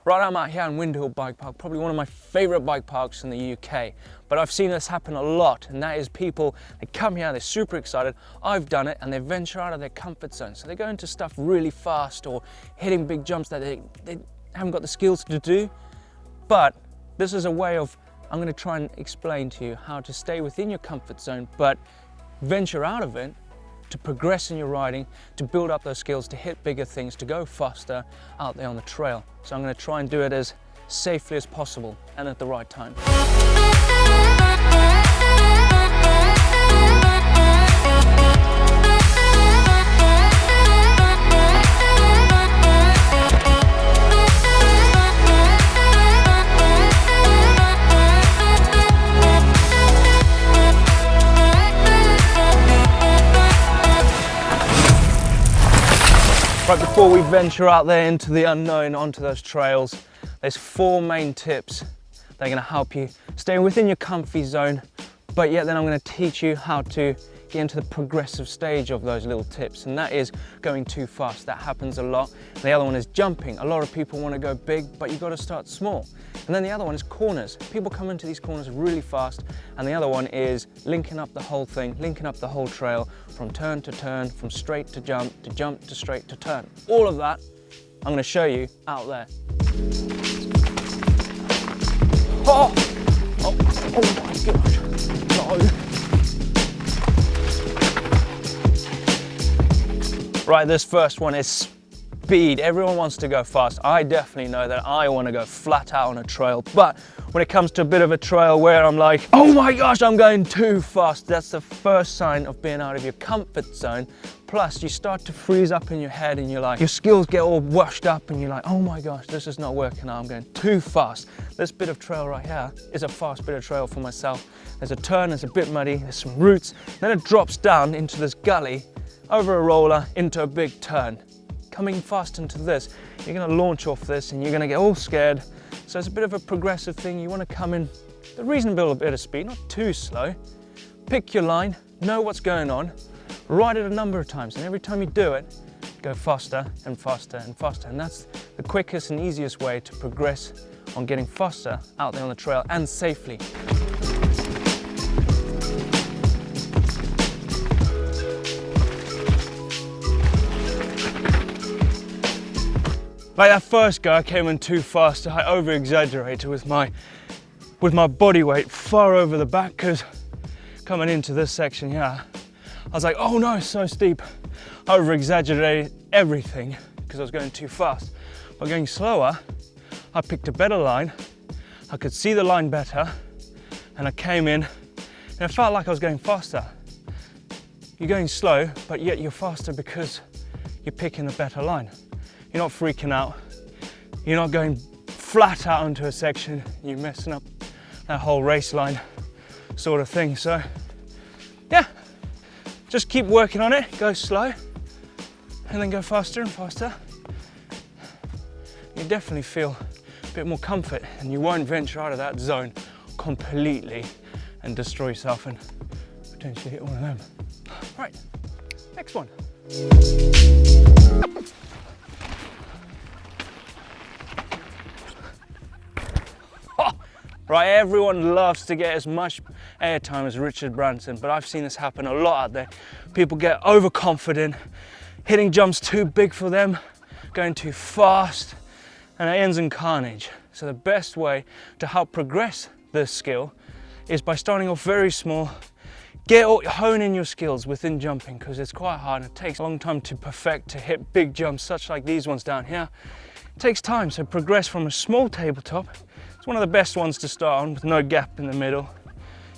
Right, I'm out here in Windhill Bike Park, probably one of my favourite bike parks in the UK. But I've seen this happen a lot, and that is people, they come here, they're super excited, I've done it, and they venture out of their comfort zone. So they go into stuff really fast or hitting big jumps that they haven't got the skills to do. But this is a way of, I'm going to try and explain to you how to stay within your comfort zone, but venture out of it to progress in your riding, to build up those skills, to hit bigger things, to go faster out there on the trail. So I'm going to try and do it as safely as possible and at the right time. Right, before we venture out there into the unknown, onto those trails, there's 4 main tips that are going to help you stay within your comfy zone, but yet then I'm going to teach you how to get into the progressive stage of those little tips, and that is going too fast. That happens a lot. The other one is jumping. A lot of people want to go big, but you've got to start small. And then the other one is corners. People come into these corners really fast, and the other one is linking up the whole thing, linking up the whole trail from turn to turn, from straight to jump to straight to turn. All of that I'm going to show you out there. Oh, oh, oh my God, no. Right, this first one is speed. Everyone wants to go fast. I definitely know that I want to go flat out on a trail, but when it comes to a bit of a trail where I'm like, oh my gosh, I'm going too fast, that's the first sign of being out of your comfort zone. Plus, you start to freeze up in your head and you're like, your skills get all washed up and you're like, oh my gosh, this is not working out, I'm going too fast. This bit of trail right here is a fast bit of trail for myself. There's a turn, it's a bit muddy, there's some roots, then it drops down into this gully, over a roller, into a big turn. Coming fast into this, you're going to launch off this and you're going to get all scared. So it's a bit of a progressive thing. You want to come in a reasonable bit of speed, not too slow. Pick your line, know what's going on, ride it a number of times, and every time you do it, go faster and faster and faster. And that's the quickest and easiest way to progress on getting faster out there on the trail and safely. Like that first go, I came in too fast. I over-exaggerated with my body weight far over the back, because coming into this section here, I was like, oh no, it's so steep. I over-exaggerated everything because I was going too fast. By going slower, I picked a better line. I could see the line better, and I came in, and it felt like I was going faster. You're going slow, but yet you're faster because you're picking a better line. You're not freaking out. You're not going flat out onto a section. You're messing up that whole race line sort of thing. So yeah, just keep working on it. Go slow and then go faster and faster. You definitely feel a bit more comfort and you won't venture out of that zone completely and destroy yourself and potentially hit one of them. Right, next one. Right, everyone loves to get as much airtime as Richard Branson, but I've seen this happen a lot out there. People get overconfident, hitting jumps too big for them, going too fast, and it ends in carnage. So the best way to help progress this skill is by starting off very small. Hone in your skills within jumping, because it's quite hard. It takes a long time to perfect, to hit big jumps, such like these ones down here. It takes time, so progress from a small tabletop. It's one of the best ones to start on with no gap in the middle.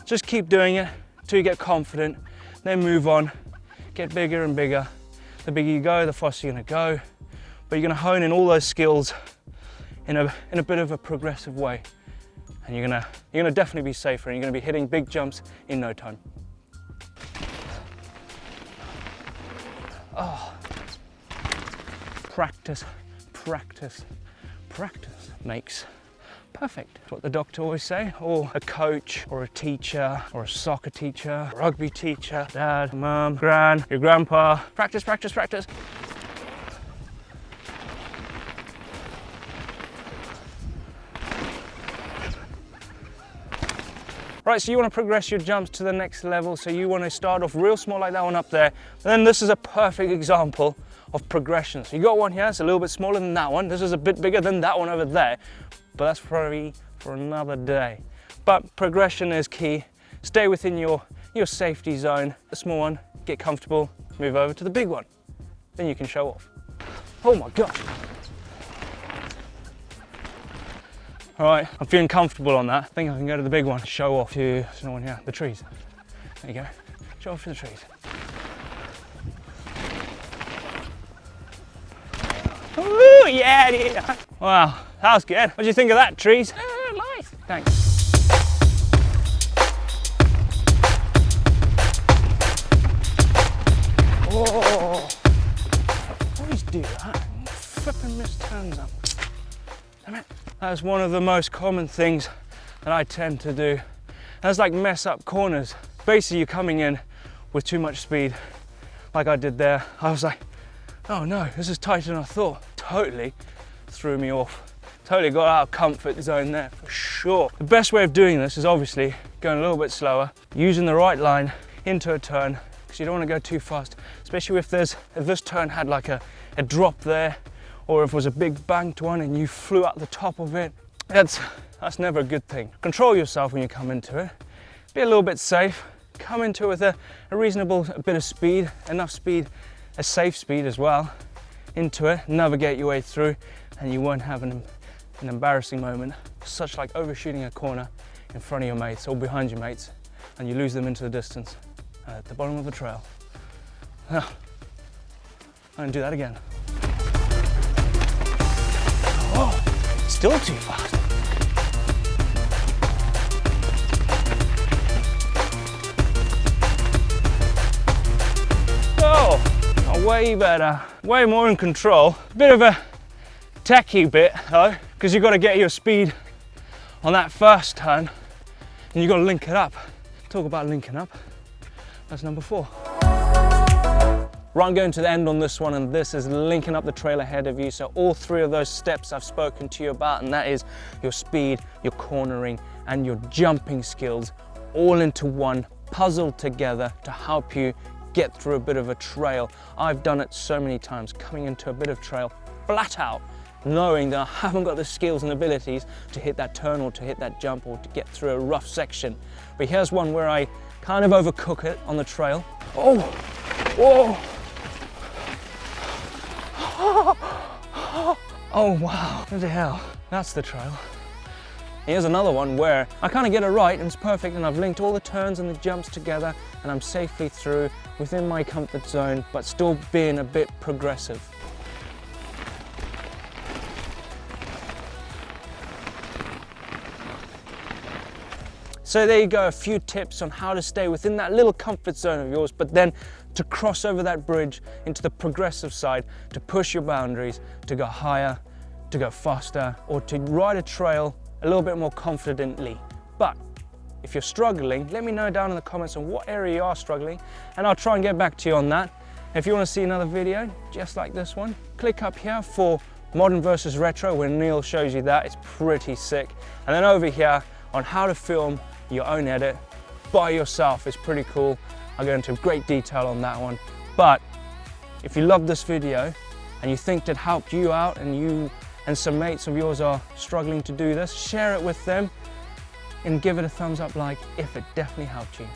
Just keep doing it until you get confident, then move on, get bigger and bigger. The bigger you go, the faster you're gonna go, but you're gonna hone in all those skills in a bit of a progressive way. And you're gonna definitely be safer, and you're gonna be hitting big jumps in no time. Oh. Practice, practice, practice makes perfect. That's what the doctor always say, or a coach, or a teacher, or a soccer teacher, a rugby teacher, dad, mum, gran, your grandpa. Practice, practice, practice. Right, so you want to progress your jumps to the next level. So you want to start off real small like that one up there. And then this is a perfect example of progression. So you got one here, it's a little bit smaller than that one. This is a bit bigger than that one over there. But that's probably for another day. But progression is key. Stay within your safety zone. The small one, get comfortable, move over to the big one. Then you can show off. Oh my gosh. All right, I'm feeling comfortable on that. I think I can go to the big one. Show off to, there's no one here, the trees. There you go, show off to the trees. Ooh, yeah. Wow, that was good. What do you think of that, trees? Nice. Thanks. Oh, always do that. Flipping misturns up. Damn it. That's one of the most common things that I tend to do. That's like mess up corners. Basically, you're coming in with too much speed, like I did there. I was like, oh no, this is tighter than I thought. Totally threw me off. Totally got out of comfort zone there, for sure. The best way of doing this is obviously going a little bit slower, using the right line into a turn, because you don't want to go too fast, especially if this turn had like a drop there, or if it was a big banked one and you flew out the top of it. That's never a good thing. Control yourself when you come into it. Be a little bit safe. Come into it with a reasonable bit of speed, enough speed, a safe speed as well, into it, navigate your way through, and you won't have an embarrassing moment, such like overshooting a corner in front of your mates or behind your mates, and you lose them into the distance at the bottom of the trail. I'm gonna do that again. Oh, still too fast. Oh, way better, way more in control. Bit of a techie bit though, because you've got to get your speed on that first turn and you've got to link it up. Talk about linking up, that's number 4. Right, I'm going to the end on this one, and this is linking up the trail ahead of you. So all 3 of those steps I've spoken to you about, and that is your speed, your cornering, and your jumping skills, all into one, puzzled together to help you get through a bit of a trail. I've done it so many times, coming into a bit of trail flat out, knowing that I haven't got the skills and abilities to hit that turn or to hit that jump or to get through a rough section. But here's one where I kind of overcook it on the trail. Oh, whoa. Oh wow, what the hell? That's the trail. Here's another one where I kind of get it right and it's perfect, and I've linked all the turns and the jumps together and I'm safely through within my comfort zone, but still being a bit progressive. So there you go, a few tips on how to stay within that little comfort zone of yours, but then to cross over that bridge into the progressive side, to push your boundaries, to go higher, to go faster, or to ride a trail a little bit more confidently. But if you're struggling, let me know down in the comments on what area you are struggling, and I'll try and get back to you on that. If you want to see another video just like this one, click up here for Modern versus Retro, where Neil shows you that. It's pretty sick. And then over here on how to film your own edit by yourself is pretty cool. I'll go into great detail on that one. But if you love this video and you think it helped you out, and you and some mates of yours are struggling to do this, share it with them and give it a thumbs up like if it definitely helped you.